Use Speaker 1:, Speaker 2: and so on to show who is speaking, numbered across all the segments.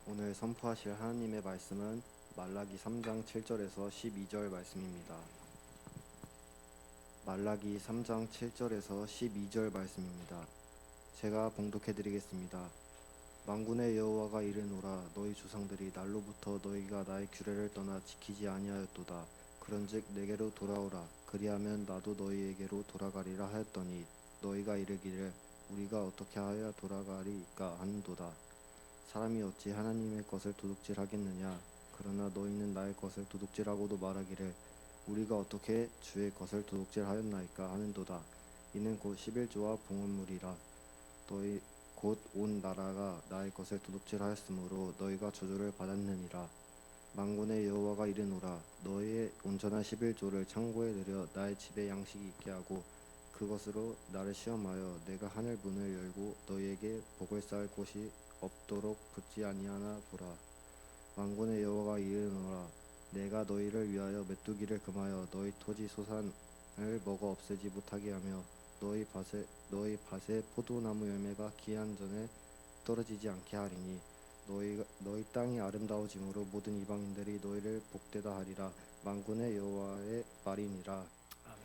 Speaker 1: 오늘 선포하실 하나님의 말씀은 말라기 3장 7절에서 12절 말씀입니다. 말라기 3장 7절에서 12절 말씀입니다. 제가 봉독해 드리겠습니다. 만군의 여호와가 이르노라. 너희 조상들이 날로부터 너희가 나의 규례를 떠나 지키지 아니하였도다. 그런즉 내게로 돌아오라. 그리하면 나도 너희에게로 돌아가리라 하였더니 너희가 이르기를 우리가 어떻게 하여야 돌아가리까 하는도다. 사람이 어찌 하나님의 것을 도둑질하겠느냐. 그러나 너희는 나의 것을 도둑질하고도 말하기를 우리가 어떻게 주의 것을 도둑질하였나이까 하는도다. 이는 곧 11조와 봉헌물이라. 너희 곧 온 나라가 나의 것을 도둑질하였으므로 너희가 저주를 받았느니라. 만군의 여호와가 이르노라. 너희의 온전한 11조를 창고에 들여 나의 집에 양식이 있게 하고 그것으로 나를 시험하여 내가 하늘 문을 열고 너희에게 복을 쌓을 곳이 없도록 붙지 아니하나 보라. 만군의 여호와가 이르노라. 내가 너희를 위하여 메뚜기를 금하여 너희 토지 소산을 먹어 없애지 못하게 하며 너희 밭에 포도나무 열매가 기한 전에 떨어지지 않게 하리니 너희 땅이 아름다워짐으로 모든 이방인들이 너희를 복되다 하리라. 만군의 여호와의 말이니라.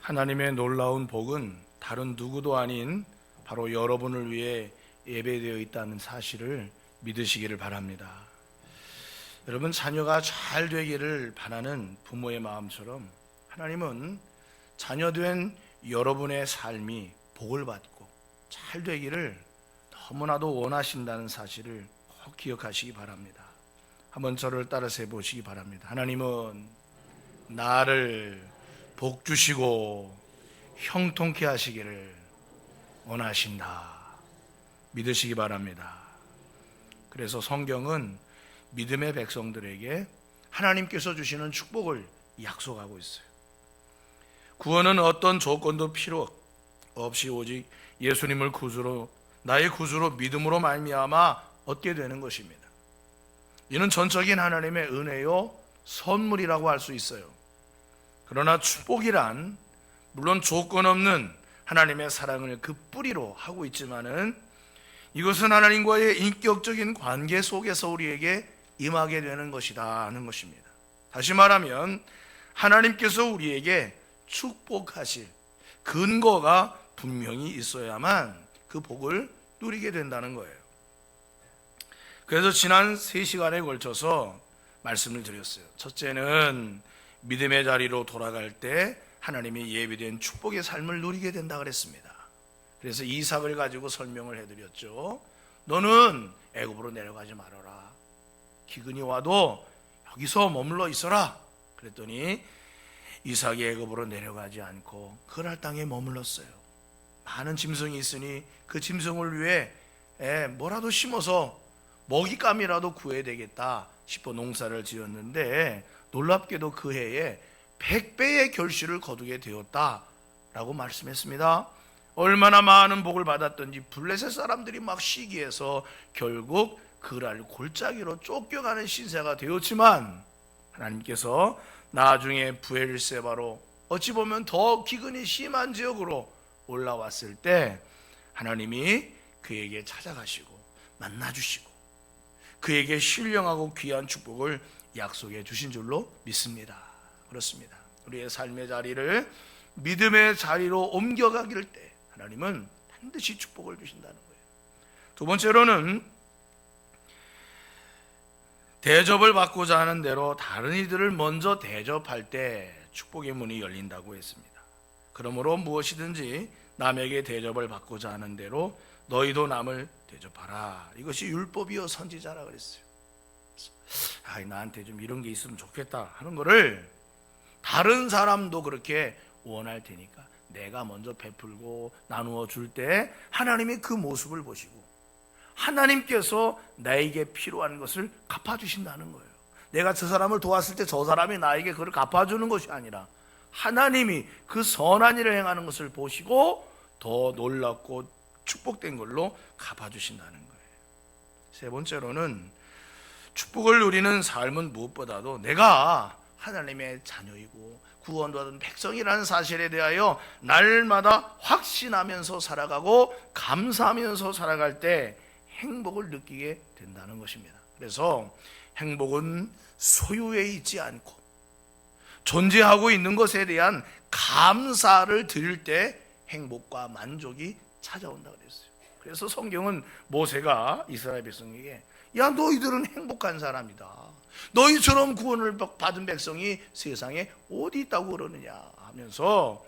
Speaker 2: 하나님의 놀라운 복은 다른 누구도 아닌 바로 여러분을 위해 예배되어 있다는 사실을 믿으시기를 바랍니다. 여러분, 자녀가 잘 되기를 바라는 부모의 마음처럼 하나님은 자녀된 여러분의 삶이 복을 받고 잘 되기를 너무나도 원하신다는 사실을 꼭 기억하시기 바랍니다. 한번 저를 따라서 해보시기 바랍니다. 하나님은 나를 복 주시고 형통케 하시기를 원하신다. 믿으시기 바랍니다. 그래서 성경은 믿음의 백성들에게 하나님께서 주시는 축복을 약속하고 있어요. 구원은 어떤 조건도 필요 없이 오직 예수님을 나의 구주로 믿음으로 말미암아 얻게 되는 것입니다. 이는 전적인 하나님의 은혜요 선물이라고 할 수 있어요. 그러나 축복이란 물론 조건 없는 하나님의 사랑을 그 뿌리로 하고 있지만은 이것은 하나님과의 인격적인 관계 속에서 우리에게 임하게 되는 것이다 하는 것입니다. 다시 말하면 하나님께서 우리에게 축복하실 근거가 분명히 있어야만 그 복을 누리게 된다는 거예요. 그래서 지난 3시간에 걸쳐서 말씀을 드렸어요. 첫째는 믿음의 자리로 돌아갈 때 하나님이 예비된 축복의 삶을 누리게 된다 그랬습니다. 그래서 이삭을 가지고 설명을 해드렸죠. 너는 애굽으로 내려가지 말아라. 기근이 와도 여기서 머물러 있어라. 그랬더니 이삭이 애굽으로 내려가지 않고 그랄 땅에 머물렀어요. 많은 짐승이 있으니 그 짐승을 위해 뭐라도 심어서 먹잇감이라도 구해야 되겠다 싶어 농사를 지었는데 놀랍게도 그 해에 100배의 결실을 거두게 되었다라고 말씀했습니다. 얼마나 많은 복을 받았던지 블레셋 사람들이 막 시기해서 결국 그랄 골짜기로 쫓겨가는 신세가 되었지만 하나님께서 나중에 부엘세바로 어찌 보면 더 기근이 심한 지역으로 올라왔을 때 하나님이 그에게 찾아가시고 만나주시고 그에게 신령하고 귀한 축복을 약속해 주신 줄로 믿습니다. 그렇습니다. 우리의 삶의 자리를 믿음의 자리로 옮겨가길 때 하나님은 반드시 축복을 주신다는 거예요. 두 번째로는 대접을 받고자 하는 대로 다른 이들을 먼저 대접할 때 축복의 문이 열린다고 했습니다. 그러므로 무엇이든지 남에게 대접을 받고자 하는 대로 너희도 남을 대접하라. 이것이 율법이요 선지자라 그랬어요. 나한테 좀 이런 게 있으면 좋겠다 하는 거를 다른 사람도 그렇게 원할 테니까 내가 먼저 베풀고 나누어 줄 때 하나님이 그 모습을 보시고 하나님께서 나에게 필요한 것을 갚아주신다는 거예요. 내가 저 사람을 도왔을 때 저 사람이 나에게 그걸 갚아주는 것이 아니라 하나님이 그 선한 일을 행하는 것을 보시고 더 놀랍고 축복된 걸로 갚아주신다는 거예요. 세 번째로는 축복을 누리는 삶은 무엇보다도 내가 하나님의 자녀이고 구원받은 백성이라는 사실에 대하여 날마다 확신하면서 살아가고 감사하면서 살아갈 때 행복을 느끼게 된다는 것입니다. 그래서 행복은 소유에 있지 않고 존재하고 있는 것에 대한 감사를 드릴 때 행복과 만족이 찾아온다고 그랬어요. 그래서 성경은 모세가 이스라엘 백성에게 야, 너희들은 행복한 사람이다. 너희처럼 구원을 받은 백성이 세상에 어디 있다고 그러느냐 하면서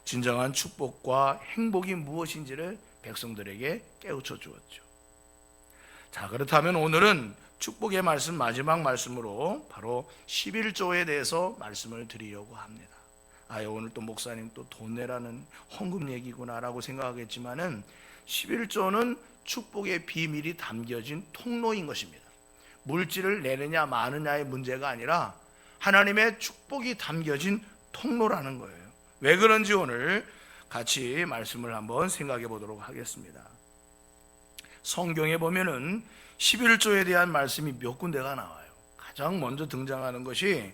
Speaker 2: 진정한 축복과 행복이 무엇인지를 백성들에게 깨우쳐 주었죠. 자, 그렇다면 오늘은 축복의 말씀 마지막 말씀으로 바로 11조에 대해서 말씀을 드리려고 합니다. 오늘 또 목사님 또 돈 내라는 헌금 얘기구나라고 생각하겠지만은 11조는 축복의 비밀이 담겨진 통로인 것입니다. 물질을 내느냐 마느냐의 문제가 아니라 하나님의 축복이 담겨진 통로라는 거예요. 왜 그런지 오늘 같이 말씀을 한번 생각해 보도록 하겠습니다. 성경에 보면은 11조에 대한 말씀이 몇 군데가 나와요. 가장 먼저 등장하는 것이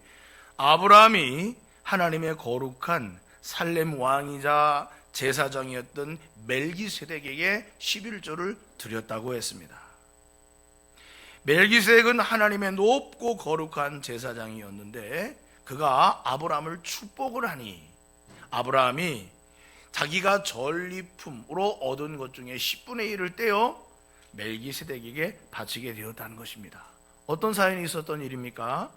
Speaker 2: 아브라함이 하나님의 거룩한 살렘 왕이자 제사장이었던 멜기세덱에게 11조를 드렸다고 했습니다. 멜기세덱은 하나님의 높고 거룩한 제사장이었는데 그가 아브라함을 축복을 하니 아브라함이 자기가 전리품으로 얻은 것 중에 10분의 1을 떼어 멜기세덱에게 바치게 되었다는 것입니다. 어떤 사연이 있었던 일입니까?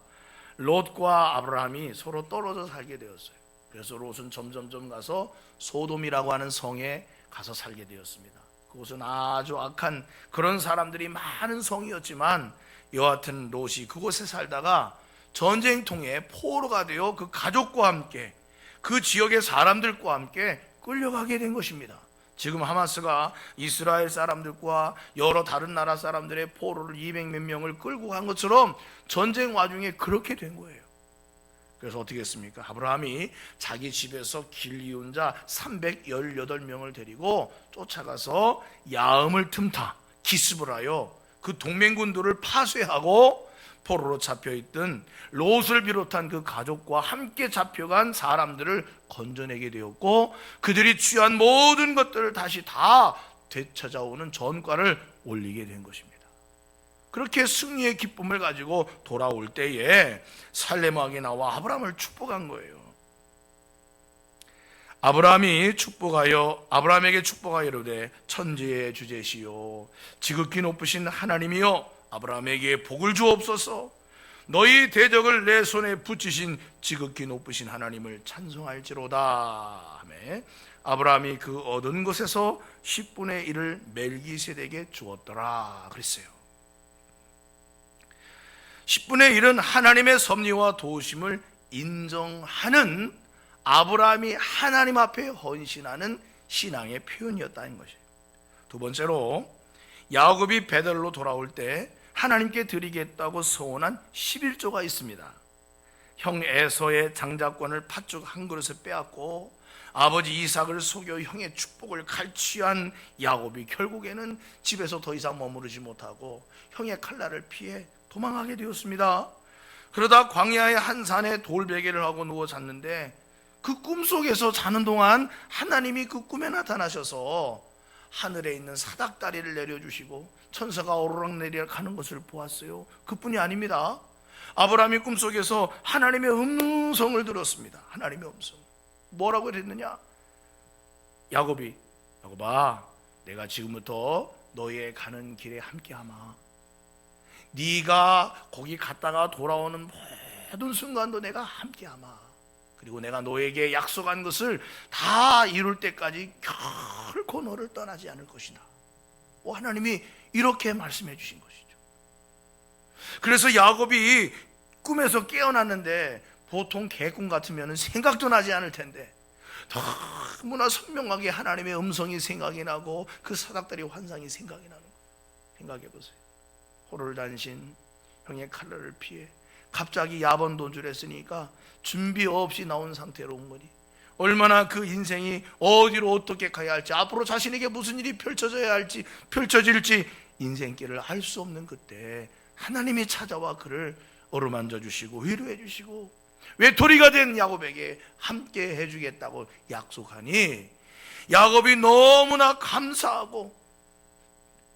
Speaker 2: 롯과 아브라함이 서로 떨어져 살게 되었어요. 그래서 롯은 점점점 가서 소돔이라고 하는 성에 가서 살게 되었습니다. 그곳은 아주 악한 그런 사람들이 많은 성이었지만 여하튼 롯이 그곳에 살다가 전쟁통에 포로가 되어 그 가족과 함께 그 지역의 사람들과 함께 끌려가게 된 것입니다. 지금 하마스가 이스라엘 사람들과 여러 다른 나라 사람들의 포로를 200몇 명을 끌고 간 것처럼 전쟁 와중에 그렇게 된 거예요. 그래서 어떻게 했습니까? 아브라함이 자기 집에서 길 이은 자 318명을 데리고 쫓아가서 야음을 틈타 기습을 하여 그 동맹군들을 파쇄하고 포로로 잡혀있던 롯을 비롯한 그 가족과 함께 잡혀간 사람들을 건져내게 되었고 그들이 취한 모든 것들을 다시 다 되찾아오는 전과를 올리게 된 것입니다. 그렇게 승리의 기쁨을 가지고 돌아올 때에 살렘 왕이 나와 아브라함을 축복한 거예요. 아브라함에게 축복하여 이르되 천지의 주제시요 지극히 높으신 하나님이여 아브라함에게 복을 주옵소서. 너희 대적을 내 손에 붙이신 지극히 높으신 하나님을 찬송할지로다 하매 아브라함이 그 얻은 것에서 10분의 1을 멜기세덱에게 주었더라 그랬어요. 10분의 1은 하나님의 섭리와 도우심을 인정하는 아브라함이 하나님 앞에 헌신하는 신앙의 표현이었다는 것이에요. 두 번째로 야곱이 베델로 돌아올 때 하나님께 드리겠다고 서원한 11조가 있습니다. 형 에서의 장자권을 팥죽 한 그릇에 빼앗고 아버지 이삭을 속여 형의 축복을 갈취한 야곱이 결국에는 집에서 더 이상 머무르지 못하고 형의 칼날을 피해 도망하게 되었습니다. 그러다 광야의 한 산에 돌베개를 하고 누워 잤는데 그 꿈속에서 자는 동안 하나님이 그 꿈에 나타나셔서 하늘에 있는 사닥다리를 내려주시고 천사가 오르락 내리락 가는 것을 보았어요. 그뿐이 아닙니다. 아브라함이 꿈속에서 하나님의 음성을 들었습니다. 하나님의 음성. 뭐라고 그랬느냐? 야곱아, 내가 지금부터 너의 가는 길에 함께하마. 네가 거기 갔다가 돌아오는 모든 순간도 내가 함께하마. 그리고 내가 너에게 약속한 것을 다 이룰 때까지 결코 너를 떠나지 않을 것이다. 하나님이 이렇게 말씀해 주신 것이죠. 그래서 야곱이 꿈에서 깨어났는데 보통 개꿈 같으면 생각도 나지 않을 텐데 너무나 선명하게 하나님의 음성이 생각이 나고 그 사닥다리 환상이 생각이 나는 거예요. 생각해 보세요. 호를 단신 형의 칼날을 피해 갑자기 야번 도주했으니까 준비 없이 나온 상태로 온 거니 얼마나 그 인생이 어디로 어떻게 가야 할지 앞으로 자신에게 무슨 일이 펼쳐질지 인생길을 알 수 없는 그때 하나님이 찾아와 그를 어루만져 주시고 위로해 주시고 외톨이가 된 야곱에게 함께 해주겠다고 약속하니 야곱이 너무나 감사하고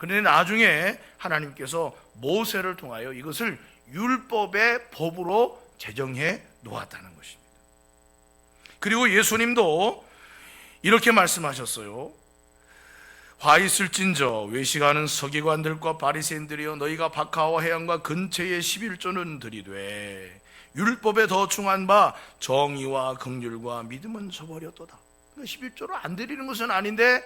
Speaker 2: 그런데 나중에 하나님께서 모세를 통하여 이것을 율법의 법으로 제정해 놓았다는 것입니다. 그리고 예수님도 이렇게 말씀하셨어요. 화 있을진저 외식하는 서기관들과 바리새인들이여, 너희가 박하와 해안과 근처에 11조는 드리되 율법에 더 중한 바 정의와 긍휼과 믿음은 저버렸도다. 그러니까 11조를 안 드리는 것은 아닌데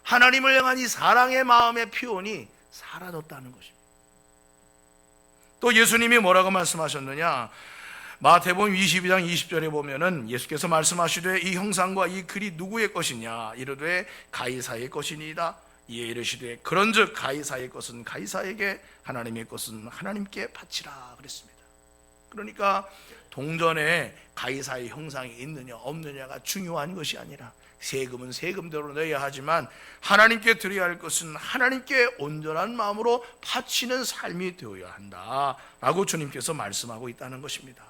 Speaker 2: 하나님을 향한 이 사랑의 마음의 표현이 사라졌다는 것입니다. 또 예수님이 뭐라고 말씀하셨느냐? 마태복음 22장 20절에 보면은 예수께서 말씀하시되 이 형상과 이 글이 누구의 것이냐? 이르되 가이사의 것이니이다. 이에 이르시되 그런즉 가이사의 것은 가이사에게, 하나님의 것은 하나님께 바치라 그랬습니다. 그러니까 동전에 가이사의 형상이 있느냐 없느냐가 중요한 것이 아니라 세금은 세금대로 내야 하지만 하나님께 드려야 할 것은 하나님께 온전한 마음으로 바치는 삶이 되어야 한다라고 주님께서 말씀하고 있다는 것입니다.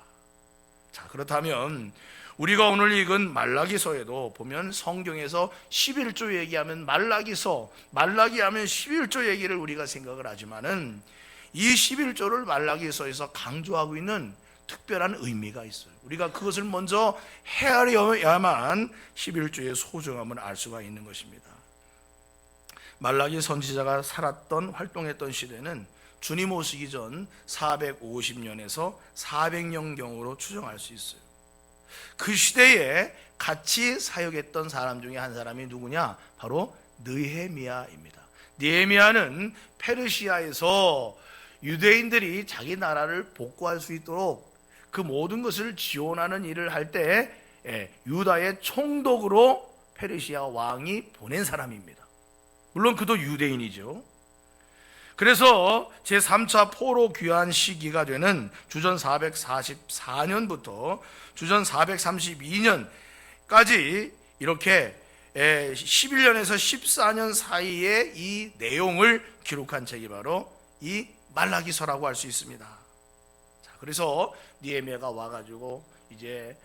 Speaker 2: 자, 그렇다면 우리가 오늘 읽은 말라기서에도 보면 성경에서 11조 얘기하면 말라기 하면 11조 얘기를 우리가 생각을 하지만은 이 11조를 말라기서에서 강조하고 있는 특별한 의미가 있어요. 우리가 그것을 먼저 헤아려야만 11조의 소중함을 알 수가 있는 것입니다. 말라기 선지자가 살았던 활동했던 시대는 주님 오시기 전 450년에서 400년경으로 추정할 수 있어요. 그 시대에 같이 사역했던 사람 중에 한 사람이 누구냐? 바로 느헤미야입니다. 느헤미야는 페르시아에서 유대인들이 자기 나라를 복구할 수 있도록 그 모든 것을 지원하는 일을 할 때 유다의 총독으로 페르시아 왕이 보낸 사람입니다. 물론 그도 유대인이죠. 그래서 제3차 포로 귀환 시기가 되는 주전 444년부터 주전 432년까지 이렇게 11년에서 14년 사이에 이 내용을 기록한 책이 바로 이 말라기서라고 할 수 있습니다. 자, 그래서 느헤미야가 와가지고 이제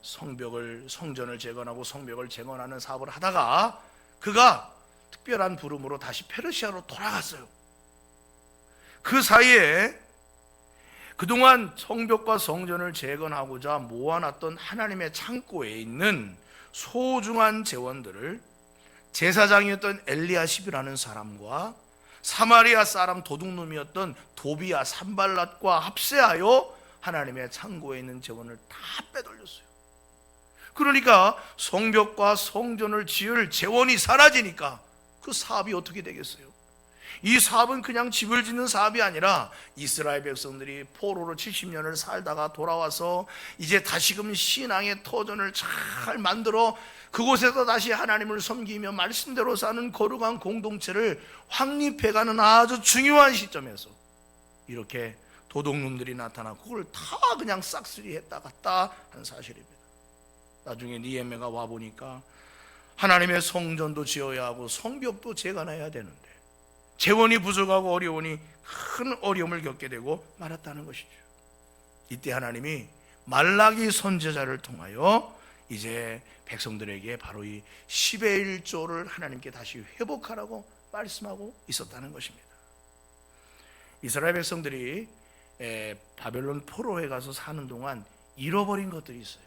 Speaker 2: 성전을 재건하고 성벽을 재건하는 사업을 하다가 그가 특별한 부름으로 다시 페르시아로 돌아갔어요. 그 사이에 그동안 성벽과 성전을 재건하고자 모아놨던 하나님의 창고에 있는 소중한 재원들을 제사장이었던 엘리야십이라는 사람과 사마리아 사람 도둑놈이었던 도비야 산발랏과 합세하여 하나님의 창고에 있는 재원을 다 빼돌렸어요. 그러니까 성벽과 성전을 지을 재원이 사라지니까 그 사업이 어떻게 되겠어요? 이 사업은 그냥 집을 짓는 사업이 아니라 이스라엘 백성들이 포로로 70년을 살다가 돌아와서 이제 다시금 신앙의 터전을 잘 만들어 그곳에서 다시 하나님을 섬기며 말씀대로 사는 거룩한 공동체를 확립해가는 아주 중요한 시점에서 이렇게 도둑놈들이 나타나고 그걸 다 그냥 싹쓸이 했다 갔다 한 사실입니다. 나중에 느헤미야가 와보니까 하나님의 성전도 지어야 하고 성벽도 재건해야 되는데 재원이 부족하고 어려우니 큰 어려움을 겪게 되고 말았다는 것이죠. 이때 하나님이 말라기 선지자를 통하여 이제 백성들에게 바로 이 10의 1조를 하나님께 다시 회복하라고 말씀하고 있었다는 것입니다. 이스라엘 백성들이 바벨론 포로에 가서 사는 동안 잃어버린 것들이 있어요.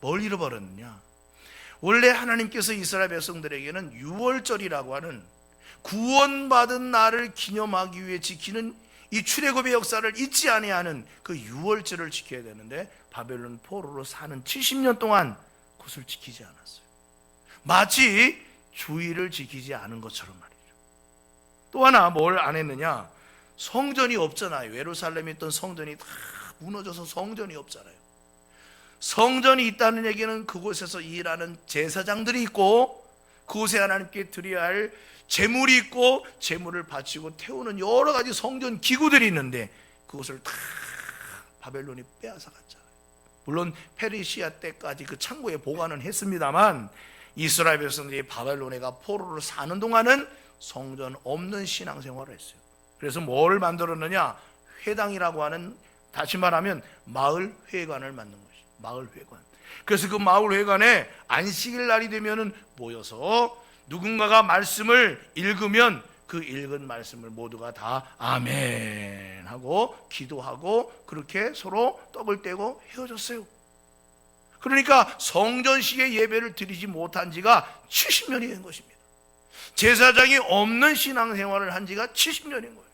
Speaker 2: 뭘 잃어버렸느냐? 원래 하나님께서 이스라엘 백성들에게는 유월절이라고 하는 구원받은 날을 기념하기 위해 지키는 이 출애굽의 역사를 잊지 아니하는 그 유월절을 지켜야 되는데 바벨론 포로로 사는 70년 동안 그것을 지키지 않았어요. 마치 주일을 지키지 않은 것처럼 말이죠. 또 하나 뭘 안 했느냐? 성전이 없잖아요. 예루살렘에 있던 성전이 다 무너져서 성전이 없잖아요. 성전이 있다는 얘기는 그곳에서 일하는 제사장들이 있고 그곳에 하나님께 드려야 할 제물이 있고 제물을 바치고 태우는 여러 가지 성전 기구들이 있는데 그것을 다 바벨론이 빼앗아 갔잖아요. 물론 페르시아 때까지 그 창고에 보관은 했습니다만 이스라엘 백성들이 바벨론에 가 포로로 사는 동안은 성전 없는 신앙생활을 했어요. 그래서 뭘 만들었느냐? 회당이라고 하는, 다시 말하면 마을 회관을 만든 것이죠. 마을 회관. 그래서 그 마을 회관에 안식일 날이 되면은 모여서 누군가가 말씀을 읽으면 그 읽은 말씀을 모두가 다 아멘 하고 기도하고 그렇게 서로 떡을 떼고 헤어졌어요. 그러니까 성전식의 예배를 드리지 못한 지가 70년이 된 것입니다. 제사장이 없는 신앙생활을 한 지가 70년인 거예요.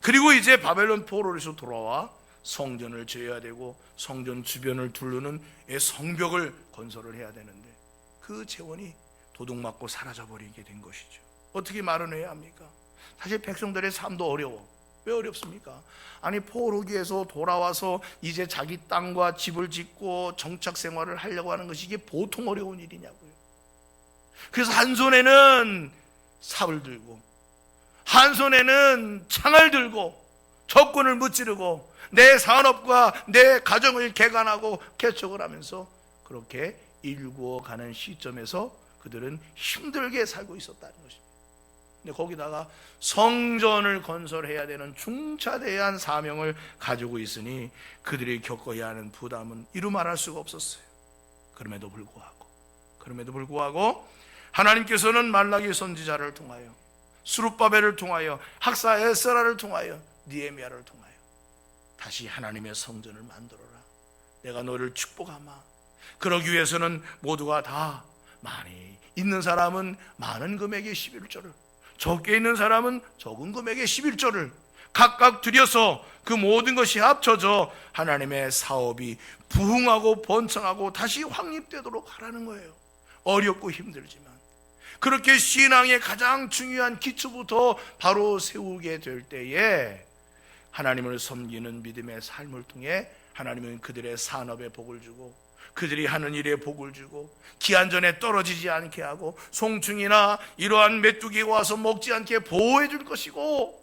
Speaker 2: 그리고 이제 바벨론 포로에서 돌아와 성전을 지어야 되고 성전 주변을 두르는 성벽을 건설을 해야 되는데 그 재원이 도둑맞고 사라져버리게 된 것이죠. 어떻게 마련해야 합니까? 사실 백성들의 삶도 어려워. 왜 어렵습니까? 아니 포로기에서 돌아와서 이제 자기 땅과 집을 짓고 정착 생활을 하려고 하는 것이 이게 보통 어려운 일이냐고요. 그래서 한 손에는 삽을 들고 한 손에는 창을 들고 적군을 무찌르고 내 산업과 내 가정을 개간하고 개척을 하면서 그렇게 일구어가는 시점에서 그들은 힘들게 살고 있었다는 것입니다. 근데 거기다가 성전을 건설해야 되는 중차대한 사명을 가지고 있으니 그들이 겪어야 하는 부담은 이루 말할 수가 없었어요. 그럼에도 불구하고 하나님께서는 말라기 선지자를 통하여 스룹바벨을 통하여 학사 에스라를 통하여 느헤미야를 통하여 다시 하나님의 성전을 만들어라. 내가 너를 축복하마. 그러기 위해서는 모두가 다 많이 있는 사람은 많은 금액의 11조를, 적게 있는 사람은 적은 금액의 11조를 각각 드려서 그 모든 것이 합쳐져 하나님의 사업이 부흥하고 번창하고 다시 확립되도록 하라는 거예요. 어렵고 힘들지만 그렇게 신앙의 가장 중요한 기초부터 바로 세우게 될 때에 하나님을 섬기는 믿음의 삶을 통해 하나님은 그들의 산업에 복을 주고 그들이 하는 일에 복을 주고 기한전에 떨어지지 않게 하고 송충이나 이러한 메뚜기가 와서 먹지 않게 보호해 줄 것이고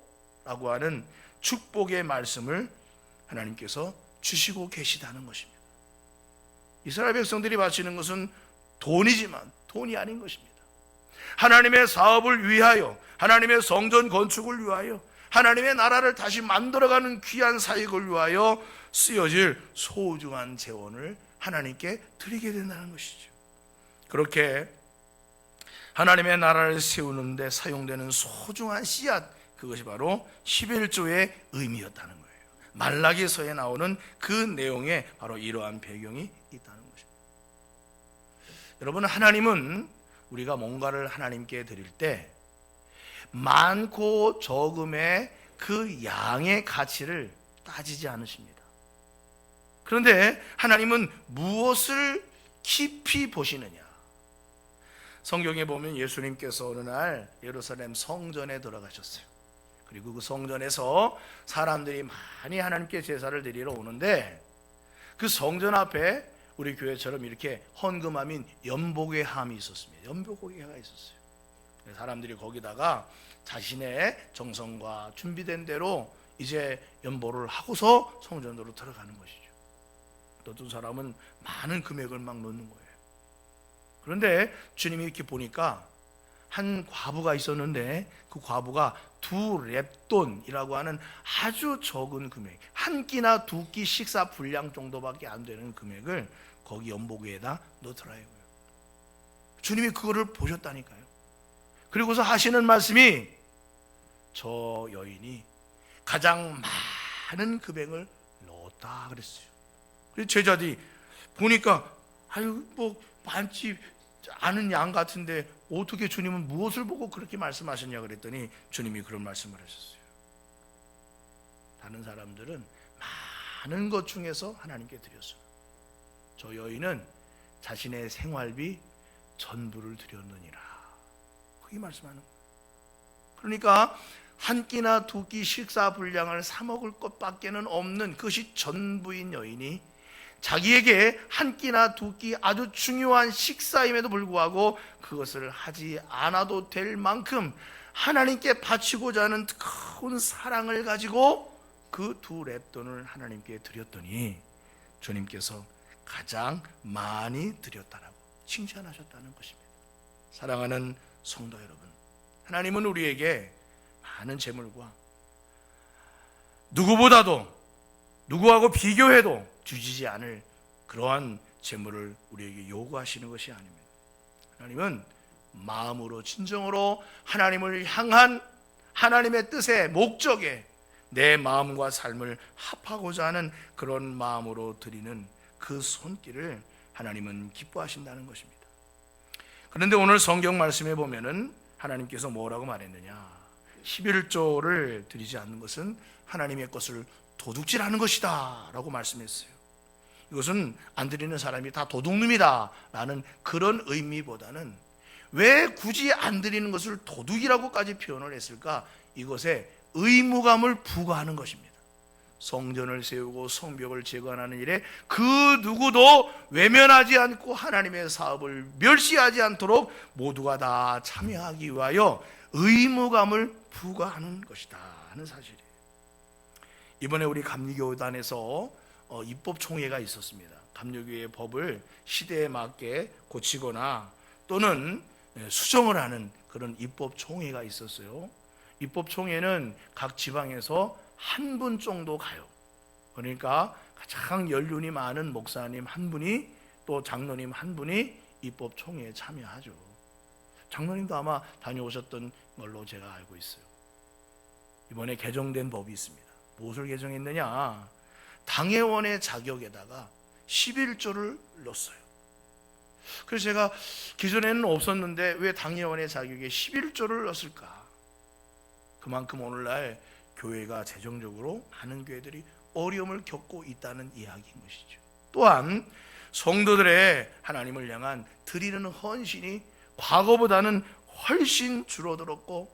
Speaker 2: 라고 하는 축복의 말씀을 하나님께서 주시고 계시다는 것입니다. 이스라엘 백성들이 바치는 것은 돈이지만 돈이 아닌 것입니다. 하나님의 사업을 위하여, 하나님의 성전 건축을 위하여, 하나님의 나라를 다시 만들어가는 귀한 사역을 위하여 쓰여질 소중한 재원을 하나님께 드리게 된다는 것이죠. 그렇게 하나님의 나라를 세우는 데 사용되는 소중한 씨앗, 그것이 바로 11조의 의미였다는 거예요. 말라기서에 나오는 그 내용에 바로 이러한 배경이 있다는 것입니다. 여러분, 하나님은 우리가 뭔가를 하나님께 드릴 때 많고 적음의 그 양의 가치를 따지지 않으십니다. 그런데 하나님은 무엇을 깊이 보시느냐? 성경에 보면 예수님께서 어느 날 예루살렘 성전에 들어가셨어요. 그리고 그 성전에서 사람들이 많이 하나님께 제사를 드리러 오는데 그 성전 앞에 우리 교회처럼 이렇게 헌금함인 연복의 함이 있었습니다. 연복의 회가 있었어요. 사람들이 거기다가 자신의 정성과 준비된 대로 이제 연보를 하고서 성전으로 들어가는 것이죠. 어떤 사람은 많은 금액을 막 넣는 거예요. 그런데 주님이 이렇게 보니까 한 과부가 있었는데 그 과부가 2렙돈이라고 하는 아주 적은 금액, 한 끼나 2끼 식사 분량 정도밖에 안 되는 금액을 거기 연복에다 넣더라고요. 주님이 그거를 보셨다니까요. 그리고서 하시는 말씀이 저 여인이 가장 많은 금액을 넣었다 그랬어요. 그래서 제자들이 보니까 아유 뭐 많지 않은 양 같은데 어떻게 주님은 무엇을 보고 그렇게 말씀하셨냐 그랬더니 주님이 그런 말씀을 하셨어요. 다른 사람들은 많은 것 중에서 하나님께 드렸으나 저 여인은 자신의 생활비 전부를 드렸느니라. 그게 말씀하는 거예요. 그러니까 한 끼나 2끼 식사 분량을 사 먹을 것밖에는 없는 그것이 전부인 여인이 자기에게 한 끼나 2끼 아주 중요한 식사임에도 불구하고 그것을 하지 않아도 될 만큼 하나님께 바치고자 하는 뜨거운 사랑을 가지고 그 2렙돈을 하나님께 드렸더니 주님께서 가장 많이 드렸다라고 칭찬하셨다는 것입니다. 사랑하는 성도 여러분, 하나님은 우리에게 많은 재물과 누구보다도 누구하고 비교해도 주시지 않을 그러한 재물을 우리에게 요구하시는 것이 아닙니다. 하나님은 마음으로 진정으로 하나님을 향한 하나님의 뜻에 목적에 내 마음과 삶을 합하고자 하는 그런 마음으로 드리는 그 손길을 하나님은 기뻐하신다는 것입니다. 그런데 오늘 성경 말씀에 보면은 하나님께서 뭐라고 말했느냐? 11조를 드리지 않는 것은 하나님의 것을 도둑질하는 것이다 라고 말씀했어요. 이것은 안 드리는 사람이 다 도둑놈이다 라는 그런 의미보다는 왜 굳이 안 드리는 것을 도둑이라고까지 표현을 했을까? 이것에 의무감을 부과하는 것입니다. 성전을 세우고 성벽을 재건하는 일에 그 누구도 외면하지 않고 하나님의 사업을 멸시하지 않도록 모두가 다 참여하기 위하여 의무감을 부과하는 것이다 하는 사실이에요. 이번에 우리 감리교단에서 입법총회가 있었습니다. 감리교의 법을 시대에 맞게 고치거나 또는 수정을 하는 그런 입법총회가 있었어요. 입법총회는 각 지방에서 한 분 정도 가요. 그러니까 가장 연륜이 많은 목사님 한 분이 또 장로님 한 분이 입법총회에 참여하죠. 장로님도 아마 다녀오셨던 걸로 제가 알고 있어요. 이번에 개정된 법이 있습니다. 무엇을 개정했느냐? 당회원의 자격에다가 11조를 넣었어요. 그래서 제가 기존에는 없었는데 왜 당회원의 자격에 11조를 넣었을까? 그만큼 오늘날 교회가 재정적으로 많은 교회들이 어려움을 겪고 있다는 이야기인 것이죠. 또한 성도들의 하나님을 향한 드리는 헌신이 과거보다는 훨씬 줄어들었고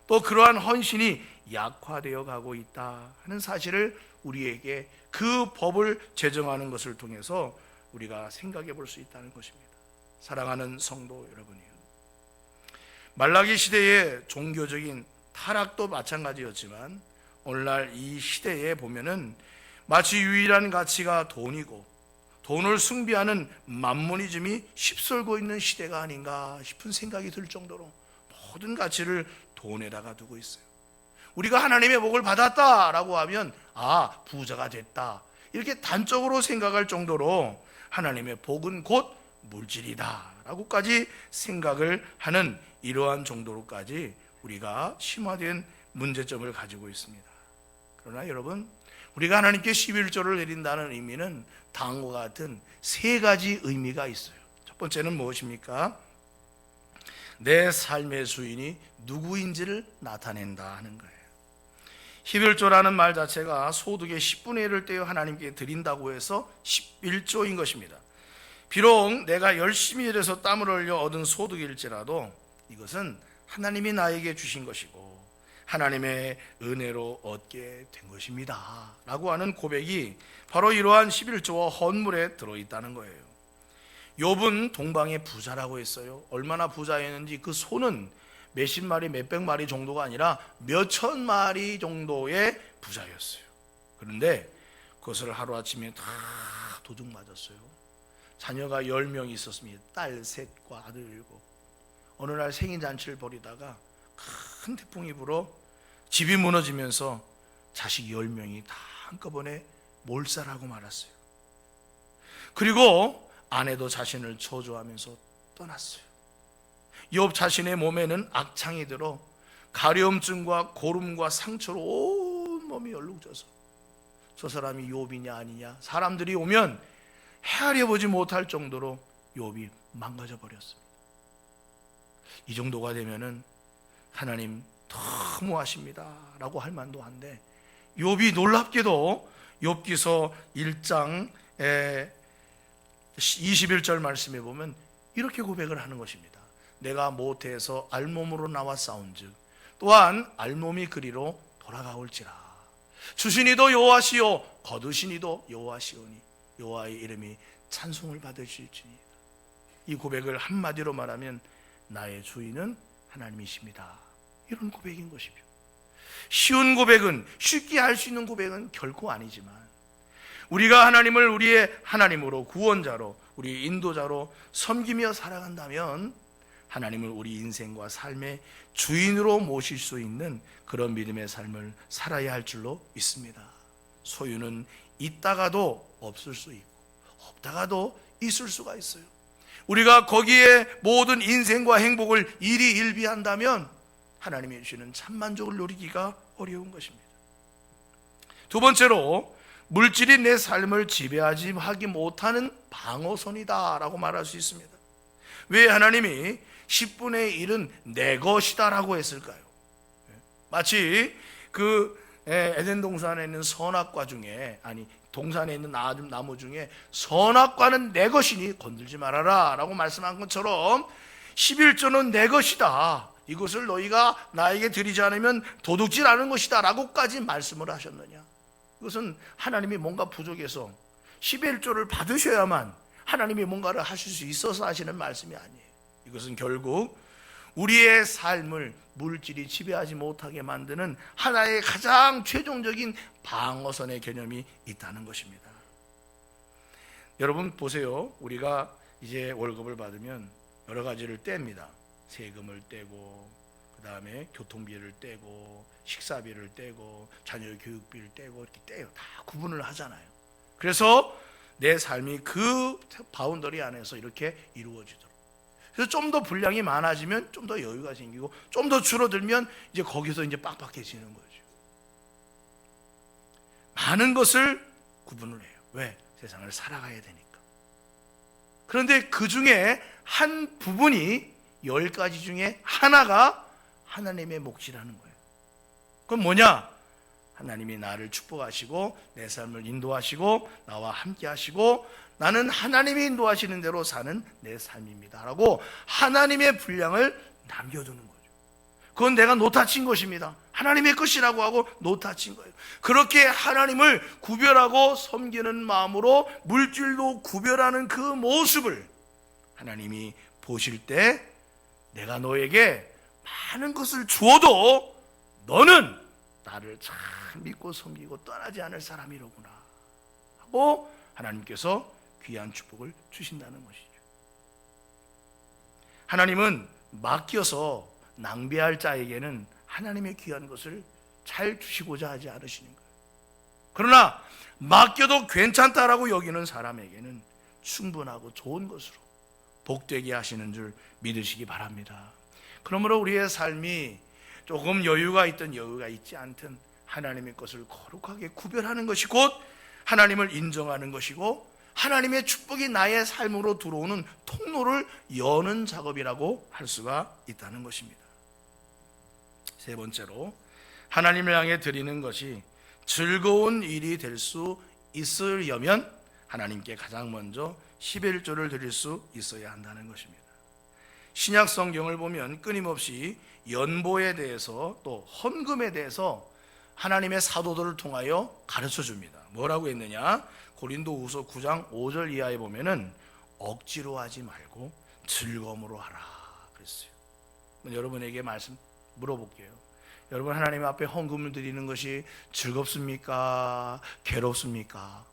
Speaker 2: 또 그러한 헌신이 약화되어 가고 있다 하는 사실을 우리에게 그 법을 제정하는 것을 통해서 우리가 생각해 볼 수 있다는 것입니다. 사랑하는 성도 여러분이요, 말라기 시대의 종교적인 타락도 마찬가지였지만 오늘날 이 시대에 보면은 마치 유일한 가치가 돈이고 돈을 숭배하는 만모니즘이 휩쓸고 있는 시대가 아닌가 싶은 생각이 들 정도로 모든 가치를 돈에다가 두고 있어요. 우리가 하나님의 복을 받았다라고 하면 부자가 됐다 이렇게 단적으로 생각할 정도로 하나님의 복은 곧 물질이다 라고까지 생각을 하는 이러한 정도로까지 우리가 심화된 문제점을 가지고 있습니다. 그러나 여러분, 우리가 하나님께 11조를 내린다는 의미는 다음과 같은 세 가지 의미가 있어요. 첫 번째는 무엇입니까? 내 삶의 주인이 누구인지를 나타낸다 하는 거예요. 11조라는 말 자체가 소득의 10분의 1을 떼어 하나님께 드린다고 해서 11조인 것입니다. 비록 내가 열심히 일해서 땀을 흘려 얻은 소득일지라도 이것은 하나님이 나에게 주신 것이고 하나님의 은혜로 얻게 된 것입니다 라고 하는 고백이 바로 이러한 11조와 헌물에 들어있다는 거예요. 욥은 동방의 부자라고 했어요. 얼마나 부자였는지 그 소는 몇십 마리 몇백 마리 정도가 아니라 몇천 마리 정도의 부자였어요. 그런데 그것을 하루아침에 다 도둑 맞았어요. 자녀가 10명이 있었습니다. 딸 셋과 아들 7. 어느 날 생일잔치를 벌이다가 큰 태풍이 불어 집이 무너지면서 자식 10명이 다 한꺼번에 몰살하고 말았어요. 그리고 아내도 자신을 저주하면서 떠났어요. 욥 자신의 몸에는 악창이 들어 가려움증과 고름과 상처로 온 몸이 얼룩져서 저 사람이 욥이냐 아니냐 사람들이 오면 헤아려 보지 못할 정도로 욥이 망가져 버렸습니다. 이 정도가 되면은 하나님 너무하십니다 라고 할 만도 한데 욥이 놀랍게도 욥기서 1장 21절 말씀에 보면 이렇게 고백을 하는 것입니다. 내가 모태에서 알몸으로 나와 싸운즉 또한 알몸이 그리로 돌아가올지라. 주시니도 여호와시요 거두시니도 여호와시오니 여호와의 이름이 찬송을 받으실지니이다. 이 고백을 한마디로 말하면 나의 주인은 하나님이십니다. 이런 고백인 것이죠. 쉬운 고백은, 쉽게 할 수 있는 고백은 결코 아니지만 우리가 하나님을 우리의 하나님으로 구원자로 우리 인도자로 섬기며 살아간다면 하나님을 우리 인생과 삶의 주인으로 모실 수 있는 그런 믿음의 삶을 살아야 할 줄로 믿습니다. 소유는 있다가도 없을 수 있고 없다가도 있을 수가 있어요. 우리가 거기에 모든 인생과 행복을 일희일비한다면 하나님이 주시는 참만족을 누리기가 어려운 것입니다. 두 번째로, 물질이 내 삶을 지배하지 못하는 방어선이다 라고 말할 수 있습니다. 왜 하나님이 10분의 1은 내 것이다 라고 했을까요? 마치 그 에덴 동산에 있는 선악과 중에, 동산에 있는 나무 중에 선악과는 내 것이니 건들지 말아라 라고 말씀한 것처럼 11조는 내 것이다, 이것을 너희가 나에게 드리지 않으면 도둑질하는 것이다 라고까지 말씀을 하셨느냐? 이것은 하나님이 뭔가 부족해서 11조를 받으셔야만 하나님이 뭔가를 하실 수 있어서 하시는 말씀이 아니에요. 이것은 결국 우리의 삶을 물질이 지배하지 못하게 만드는 하나의 가장 최종적인 방어선의 개념이 있다는 것입니다. 여러분 보세요. 우리가 이제 월급을 받으면 여러 가지를 뗍니다. 세금을 떼고, 그 다음에 교통비를 떼고, 식사비를 떼고, 자녀 교육비를 떼고, 이렇게 떼요. 다 구분을 하잖아요. 그래서 내 삶이 그 바운더리 안에서 이렇게 이루어지도록. 그래서 좀 더 분량이 많아지면 좀 더 여유가 생기고, 좀 더 줄어들면 이제 거기서 이제 빡빡해지는 거죠. 많은 것을 구분을 해요. 왜? 세상을 살아가야 되니까. 그런데 그 중에 한 부분이 10가지 중에 하나가 하나님의 몫이라는 거예요. 그건 뭐냐? 하나님이 나를 축복하시고 내 삶을 인도하시고 나와 함께 하시고 나는 하나님이 인도하시는 대로 사는 내 삶입니다 라고 하나님의 분량을 남겨두는 거죠. 그건 내가 놓다친 것입니다. 하나님의 것이라고 하고 놓다친 거예요. 그렇게 하나님을 구별하고 섬기는 마음으로 물질도 구별하는 그 모습을 하나님이 보실 때, 내가 너에게 많은 것을 주어도 너는 나를 참 믿고 섬기고 떠나지 않을 사람이로구나 하고 하나님께서 귀한 축복을 주신다는 것이죠. 하나님은 맡겨서 낭비할 자에게는 하나님의 귀한 것을 잘 주시고자 하지 않으시는 거예요. 그러나 맡겨도 괜찮다라고 여기는 사람에게는 충분하고 좋은 것으로 복되게 하시는 줄 믿으시기 바랍니다. 그러므로 우리의 삶이 조금 여유가 있든 여유가 있지 않든 하나님의 것을 거룩하게 구별하는 것이 곧 하나님을 인정하는 것이고, 하나님의 축복이 나의 삶으로 들어오는 통로를 여는 작업이라고 할 수가 있다는 것입니다. 세 번째로, 하나님을 향해 드리는 것이 즐거운 일이 될 수 있으려면 하나님께 가장 먼저 11조를 드릴 수 있어야 한다는 것입니다. 신약 성경을 보면 끊임없이 연보에 대해서 또 헌금에 대해서 하나님의 사도들을 통하여 가르쳐 줍니다. 뭐라고 했느냐? 고린도후서 9장 5절 이하에 보면은 억지로 하지 말고 즐거움으로 하라 그랬어요. 여러분에게 물어볼게요. 여러분, 하나님 앞에 헌금을 드리는 것이 즐겁습니까? 괴롭습니까?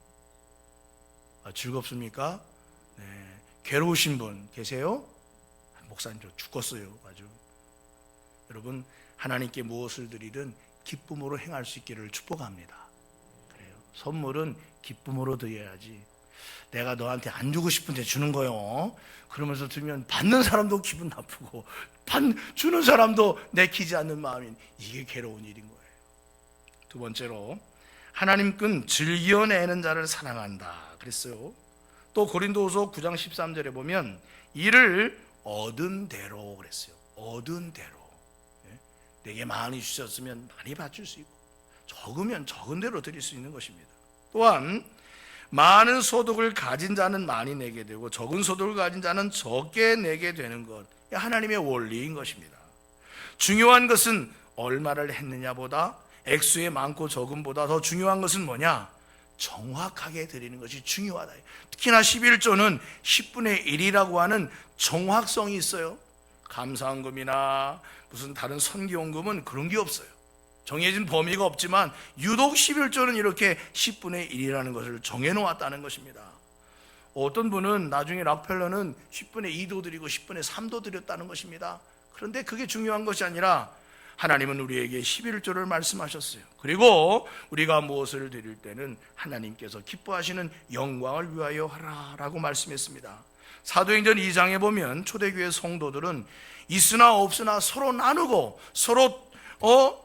Speaker 2: 즐겁습니까? 네. 괴로우신 분 계세요? 목사님 저 죽겠어요. 아주. 여러분, 하나님께 무엇을 드리든 기쁨으로 행할 수 있기를 축복합니다. 그래요. 선물은 기쁨으로 드려야지. 내가 너한테 안 주고 싶은데 주는 거요. 그러면서 주면 받는 사람도 기분 나쁘고 주는 사람도 내키지 않는 마음인, 이게 괴로운 일인 거예요. 두 번째로, 하나님은 즐겨내는 자를 사랑한다 그랬어요. 또 고린도후서 9장 13절에 보면 이를 얻은 대로 그랬어요. 얻은 대로. 내게 많이 주셨으면 많이 받을 수 있고, 적으면 적은 대로 드릴 수 있는 것입니다. 또한 많은 소득을 가진 자는 많이 내게 되고 적은 소득을 가진 자는 적게 내게 되는 것, 하나님의 원리인 것입니다. 중요한 것은 얼마를 했느냐보다, 액수의 많고 적음보다 더 중요한 것은 뭐냐? 정확하게 드리는 것이 중요하다. 특히나 11조는 10분의 1이라고 하는 정확성이 있어요. 감사헌금이나 무슨 다른 선기헌금은 그런 게 없어요. 정해진 범위가 없지만 유독 11조는 이렇게 10분의 1이라는 것을 정해놓았다는 것입니다. 어떤 분은 나중에 락펠러는 10분의 2도 드리고 10분의 3도 드렸다는 것입니다. 그런데 그게 중요한 것이 아니라 하나님은 우리에게 11조를 말씀하셨어요. 그리고 우리가 무엇을 드릴 때는 하나님께서 기뻐하시는 영광을 위하여 하라라고 말씀했습니다. 사도행전 2장에 보면 초대교회 성도들은 있으나 없으나 서로 나누고 서로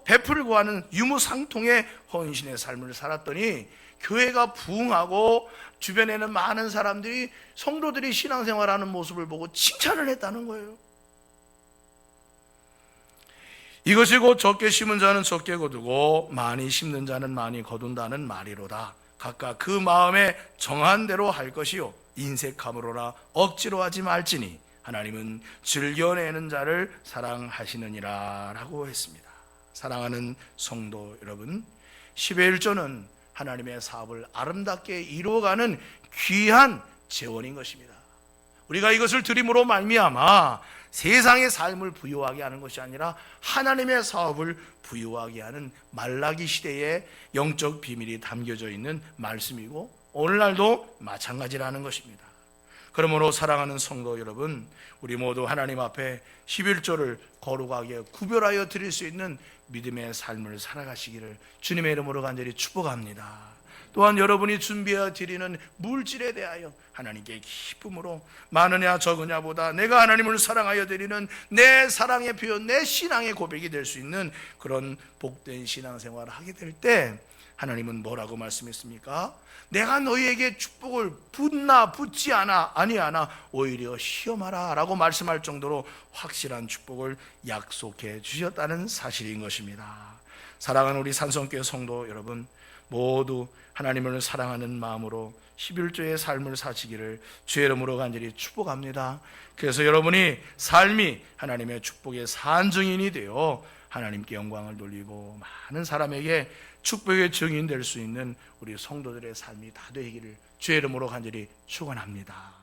Speaker 2: 베풀고 하는 유무상통의 헌신의 삶을 살았더니 교회가 부흥하고 주변에는 많은 사람들이 성도들이 신앙생활하는 모습을 보고 칭찬을 했다는 거예요. 이것이 곧 적게 심은 자는 적게 거두고 많이 심는 자는 많이 거둔다는 말이로다. 각각 그 마음에 정한 대로 할 것이요 인색함으로라 억지로 하지 말지니 하나님은 즐겨내는 자를 사랑하시느니라 라고 했습니다. 사랑하는 성도 여러분, 10의 1조는 하나님의 사업을 아름답게 이루어가는 귀한 재원인 것입니다. 우리가 이것을 드림으로 말미암아 세상의 삶을 부유하게 하는 것이 아니라 하나님의 사업을 부유하게 하는 말라기 시대의 영적 비밀이 담겨져 있는 말씀이고 오늘날도 마찬가지라는 것입니다. 그러므로 사랑하는 성도 여러분, 우리 모두 하나님 앞에 11조를 거룩하게 구별하여 드릴 수 있는 믿음의 삶을 살아가시기를 주님의 이름으로 간절히 축복합니다. 또한 여러분이 준비해 드리는 물질에 대하여 하나님께 기쁨으로 많으냐 적으냐 보다 내가 하나님을 사랑하여 드리는 내 사랑의 표현, 내 신앙의 고백이 될 수 있는 그런 복된 신앙생활을 하게 될 때 하나님은 뭐라고 말씀했습니까? 내가 너희에게 축복을 붓나 붓지 않아 아니하나 오히려 시험하라 라고 말씀할 정도로 확실한 축복을 약속해 주셨다는 사실인 것입니다. 사랑하는 우리 산성교회 성도 여러분, 모두 하나님을 사랑하는 마음으로 11조의 삶을 사시기를 주의 이름으로 간절히 축복합니다. 그래서 여러분이 삶이 하나님의 축복의 산증인이 되어 하나님께 영광을 돌리고 많은 사람에게 축복의 증인 될 수 있는 우리 성도들의 삶이 다 되기를 주의 이름으로 간절히 축원합니다.